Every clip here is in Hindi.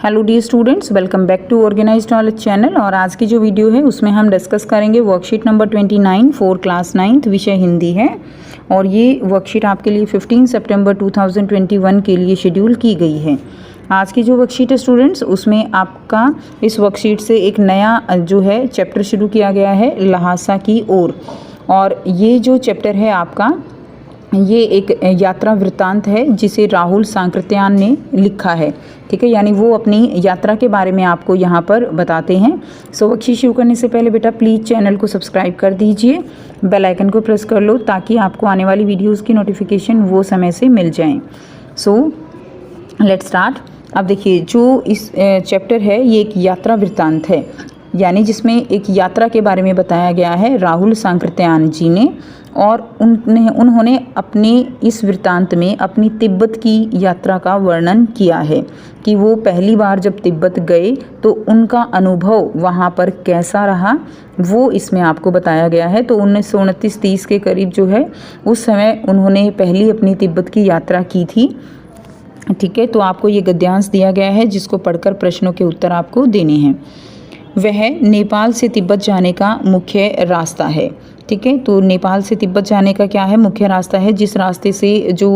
Hello dear students, welcome back to organised knowledge channel. और आज की जो वीडियो है उसमें हम डिस्कस करेंगे worksheet number 29 for class 9th, विषय हिंदी है। और ये वर्कशीट आपके लिए 15 सितंबर 2021 के लिए शेड्यूल की गई है। आज की जो वर्कशीट है स्टूडेंट्स, उसमें आपका इस वर्कशीट से एक नया जो है चैप्टर शुरू किया गया है, लहासा की ओर। और ये जो चैप्टर है आपका, ये एक यात्रा वृत्तांत है जिसे राहुल सांकृत्यायन ने लिखा है। ठीक है, यानी वो अपनी यात्रा के बारे में आपको यहाँ पर बताते हैं। सो वर्कशीट शुरू करने से पहले बेटा प्लीज़ चैनल को सब्सक्राइब कर दीजिए, बेल आइकन को प्रेस कर लो ताकि आपको आने वाली वीडियोस की नोटिफिकेशन वो समय से मिल जाएं। So let's start. अब देखिए, जो इस चैप्टर है ये एक यात्रा वृत्तांत है, यानी जिसमें एक यात्रा के बारे में बताया गया है राहुल सांकृत्यायन जी ने। और उन्होंने अपने इस वृत्तांत में अपनी तिब्बत की यात्रा का वर्णन किया है कि वो पहली बार जब तिब्बत गए तो उनका अनुभव वहाँ पर कैसा रहा, वो इसमें आपको बताया गया है। तो 1929-30 के करीब जो है उस समय उन्होंने पहली अपनी तिब्बत की यात्रा की थी। ठीक है, तो आपको ये गद्यांश दिया गया है जिसको पढ़कर प्रश्नों के उत्तर आपको देने हैं। वह नेपाल से तिब्बत जाने का मुख्य रास्ता है। ठीक है, तो नेपाल से तिब्बत जाने का क्या है, मुख्य रास्ता है। जिस रास्ते से जो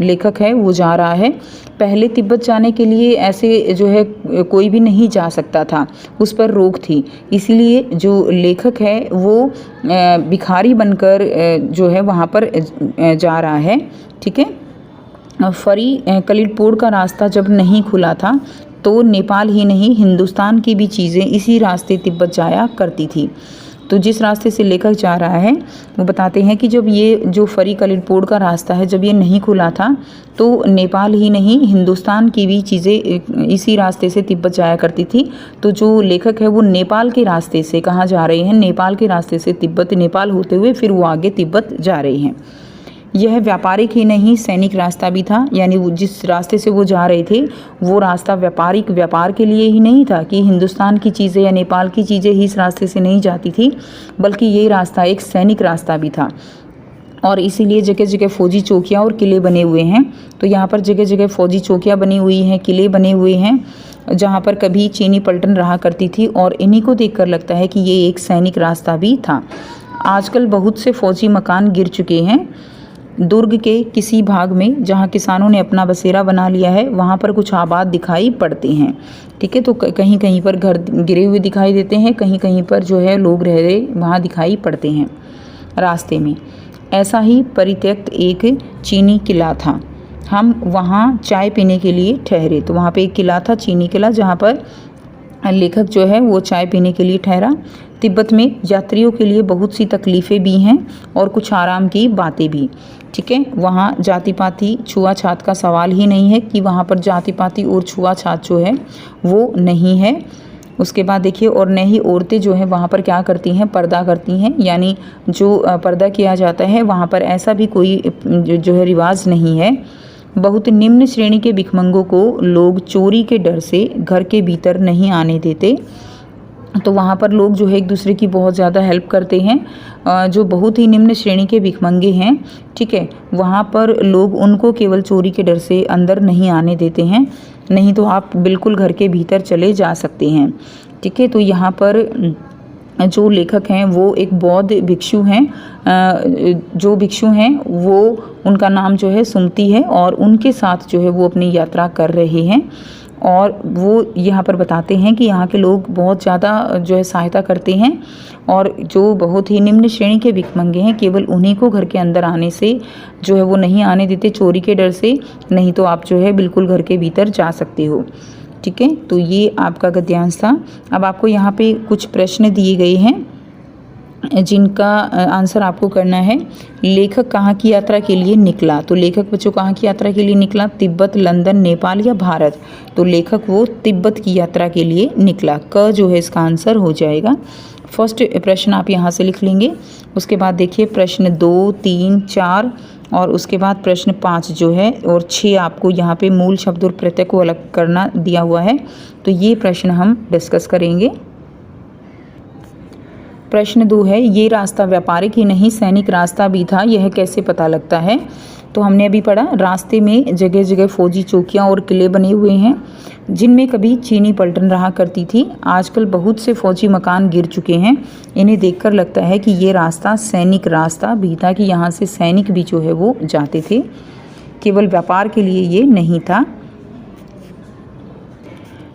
लेखक है वो जा रहा है, पहले तिब्बत जाने के लिए ऐसे जो है कोई भी नहीं जा सकता था, उस पर रोक थी। इसीलिए जो लेखक है वो भिखारी बनकर जो है वहाँ पर जा रहा है। ठीक है, फरी कलिलपुर का रास्ता जब नहीं खुला था तो नेपाल ही नहीं हिंदुस्तान की भी चीज़ें इसी रास्ते तिब्बत जाया करती थी। तो जिस रास्ते से लेखक जा रहा है वो बताते हैं कि जब ये जो फरी कलिलपुर का रास्ता है जब ये नहीं खुला था तो नेपाल ही नहीं हिंदुस्तान की भी चीज़ें इसी रास्ते से तिब्बत जाया करती थी। तो जो लेखक है वो नेपाल के रास्ते से कहाँ जा रहे हैं, नेपाल के रास्ते से तिब्बत, नेपाल होते हुए फिर वो आगे तिब्बत जा रहे हैं। यह व्यापारिक ही नहीं सैनिक रास्ता भी था, यानी वो जिस रास्ते से वो जा रहे थे वो रास्ता व्यापारिक, व्यापार के लिए ही नहीं था कि हिंदुस्तान की चीज़ें या नेपाल की चीज़ें ही इस रास्ते से नहीं जाती थी, बल्कि ये रास्ता एक सैनिक रास्ता भी था। और इसीलिए जगह जगह फौजी चौकियाँ और किले बने हुए हैं। तो यहाँ पर जगह जगह फौजी चौकियाँ बनी हुई हैं, किले बने हुए हैं, जहाँ पर कभी चीनी पलटन रहा करती थी। और इन्हीं को देखकर लगता है कि ये एक सैनिक रास्ता भी था। आजकल बहुत से फौजी मकान गिर चुके हैं। दुर्ग के किसी भाग में जहाँ किसानों ने अपना बसेरा बना लिया है वहाँ पर कुछ आबाद दिखाई पड़ते हैं। ठीक है, तो कहीं कहीं पर घर गिरे हुए दिखाई देते हैं, कहीं कहीं पर जो है लोग रह रहे वहाँ दिखाई पड़ते हैं रास्ते में। ऐसा ही परित्यक्त एक चीनी किला था। हम वहाँ चाय पीने के लिए ठहरे। तो वहाँ पे एक किला था, चीनी किला, जहाँ पर लेखक जो है वो चाय पीने के लिए ठहरा। तिब्बत में यात्रियों के लिए बहुत सी तकलीफ़ें भी हैं और कुछ आराम की बातें भी। ठीक है, वहाँ जाति पाति छुआछात का सवाल ही नहीं है कि वहाँ पर जाति पाति और छुआछात जो है वो नहीं है। उसके बाद देखिए, और न ही औरतें जो हैं वहाँ पर क्या करती हैं, पर्दा करती हैं, यानी जो पर्दा किया जाता है वहाँ पर ऐसा भी कोई जो है रिवाज नहीं है। बहुत निम्न श्रेणी के भिखमंगों को लोग चोरी के डर से घर के भीतर नहीं आने देते। तो वहाँ पर लोग जो है एक दूसरे की बहुत ज़्यादा हेल्प करते हैं। जो बहुत ही निम्न श्रेणी के भिखमंगे हैं, ठीक है, वहाँ पर लोग उनको केवल चोरी के डर से अंदर नहीं आने देते हैं, नहीं तो आप बिल्कुल घर के भीतर चले जा सकते हैं। ठीक है, तो यहाँ पर जो लेखक हैं वो एक बौद्ध भिक्षु हैं। जो भिक्षु हैं वो, उनका नाम जो है सुमति है, और उनके साथ जो है वो अपनी यात्रा कर रहे हैं। और वो यहाँ पर बताते हैं कि यहाँ के लोग बहुत ज़्यादा जो है सहायता करते हैं, और जो बहुत ही निम्न श्रेणी के भिखमंगे हैं केवल उन्हीं को घर के अंदर आने से जो है वो नहीं आने देते चोरी के डर से, नहीं तो आप जो है बिल्कुल घर के भीतर जा सकते हो। ठीक है, तो ये आपका गद्यांश था। अब आपको यहाँ पे कुछ प्रश्न दिए गए हैं जिनका आंसर आपको करना है। लेखक कहाँ की यात्रा के लिए निकला? तो लेखक बच्चों कहाँ की यात्रा के लिए निकला? तिब्बत, लंदन, नेपाल या भारत? तो लेखक वो तिब्बत की यात्रा के लिए निकला। क जो है इसका आंसर हो जाएगा। फर्स्ट प्रश्न आप यहाँ से लिख लेंगे। उसके बाद देखिए प्रश्न 2, 3, 4 और उसके बाद प्रश्न 5 जो है, और 6 आपको यहाँ पे मूल शब्द और प्रत्यय को अलग करना दिया हुआ है। तो ये प्रश्न हम डिस्कस करेंगे। प्रश्न 2 है, ये रास्ता व्यापारिक ही नहीं सैनिक रास्ता भी था, यह कैसे पता लगता है? तो हमने अभी पढ़ा, रास्ते में जगह जगह फौजी चौकियां और किले बने हुए हैं जिनमें कभी चीनी पलटन रहा करती थी। आजकल बहुत से फौजी मकान गिर चुके हैं। इन्हें देखकर लगता है कि ये रास्ता सैनिक रास्ता भी था, कि यहाँ से सैनिक भी जो है वो जाते थे, केवल व्यापार के लिए ये नहीं था।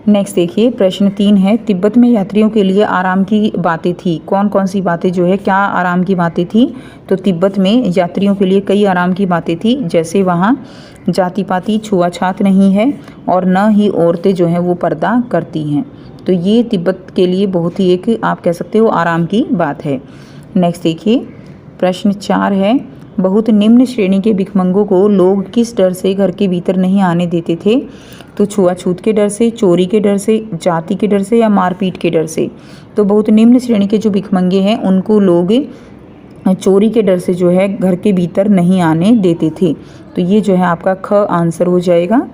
नेक्स्ट देखिए, प्रश्न 3 है, तिब्बत में यात्रियों के लिए आराम की बातें थी। कौन कौन सी बातें जो है, क्या आराम की बातें थी? तो तिब्बत में यात्रियों के लिए कई आराम की बातें थी, जैसे वहाँ जाति पाति छुआछात नहीं है और न ही औरतें जो हैं वो पर्दा करती हैं। तो ये तिब्बत के लिए बहुत ही एक आप कह सकते हो आराम की बात है। नेक्स्ट देखिए, प्रश्न 4 है, बहुत निम्न श्रेणी के भिखमंगों को लोग किस डर से घर के भीतर नहीं आने देते थे? तो छुआछूत के डर से, चोरी के डर से, जाति के डर से या मारपीट के डर से? तो बहुत निम्न श्रेणी के जो भिखमंगे हैं उनको लोग चोरी के डर से जो है घर के भीतर नहीं आने देते थे। तो ये जो है आपका ख आंसर हो जाएगा।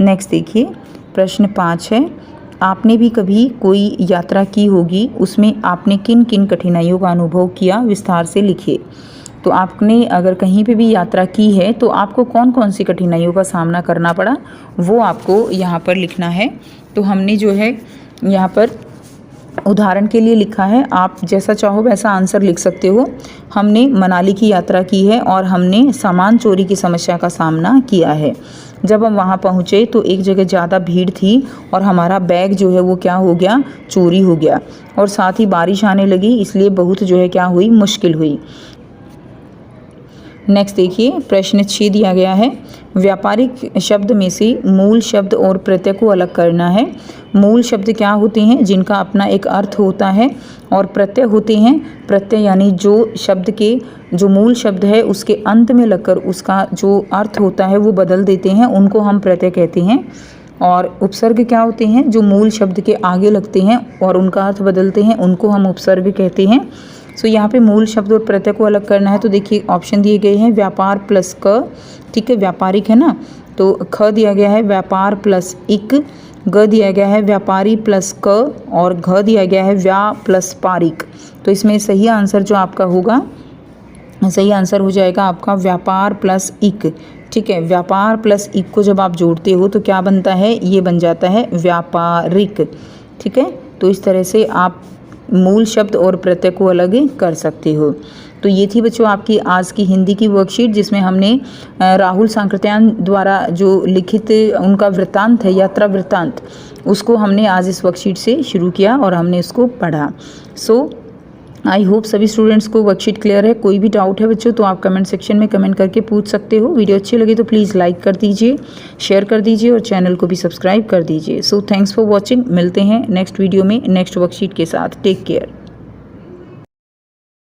नेक्स्ट देखिए, प्रश्न 5 है, आपने भी कभी कोई यात्रा की होगी, उसमें आपने किन किन कठिनाइयों का अनुभव किया, विस्तार से लिखिए। तो आपने अगर कहीं पे भी यात्रा की है तो आपको कौन कौन सी कठिनाइयों का सामना करना पड़ा वो आपको यहाँ पर लिखना है। तो हमने जो है यहाँ पर उदाहरण के लिए लिखा है, आप जैसा चाहो वैसा आंसर लिख सकते हो। हमने मनाली की यात्रा की है और हमने सामान चोरी की समस्या का सामना किया है। जब हम वहाँ पहुँचे तो एक जगह ज़्यादा भीड़ थी और हमारा बैग जो है वो क्या हो गया, चोरी हो गया, और साथ ही बारिश आने लगी, इसलिए बहुत जो है क्या हुई, मुश्किल हुई। नेक्स्ट देखिए, प्रश्न 6 दिया गया है, व्यापारिक शब्द में से मूल शब्द और प्रत्यय को अलग करना है। मूल शब्द क्या होते हैं, जिनका अपना एक अर्थ होता है, और प्रत्यय होते हैं, प्रत्यय यानी जो शब्द के जो मूल शब्द है उसके अंत में लगकर उसका जो अर्थ होता है वो बदल देते हैं, उनको हम प्रत्यय कहते हैं। और उपसर्ग क्या होते हैं, जो मूल शब्द के आगे लगते हैं और उनका अर्थ बदलते हैं, उनको हम उपसर्ग कहते हैं। सो यहाँ पे मूल शब्द और प्रत्यय को अलग करना है। तो देखिए ऑप्शन दिए गए हैं, व्यापार प्लस क, ठीक है, व्यापारिक है ना, तो ख दिया गया है व्यापार प्लस इक, ग दिया गया है व्यापारी प्लस क, और घ दिया गया है व्या प्लस पारिक। तो इसमें सही आंसर जो आपका होगा, सही आंसर हो जाएगा आपका व्यापार प्लस इक, ठीक है। व्यापार प्लस इक को जब आप जोड़ते हो तो क्या बनता है, ये बन जाता है व्यापारिक, ठीक है। तो इस तरह से आप मूल शब्द और प्रत्यय को अलग कर सकते हो। तो ये थी बच्चों आपकी आज की हिंदी की वर्कशीट, जिसमें हमने राहुल सांकृत्यायन द्वारा जो लिखित उनका वृत्तांत है, यात्रा वृत्तांत, उसको हमने आज इस वर्कशीट से शुरू किया और हमने उसको पढ़ा। सो आई होप सभी स्टूडेंट्स को वर्कशीट क्लियर है। कोई भी डाउट है बच्चों तो आप कमेंट सेक्शन में कमेंट करके पूछ सकते हो। वीडियो अच्छी लगी तो प्लीज़ लाइक कर दीजिए, शेयर कर दीजिए और चैनल को भी सब्सक्राइब कर दीजिए। So thanks for watching. मिलते हैं नेक्स्ट वीडियो में नेक्स्ट वर्कशीट के साथ। Take care.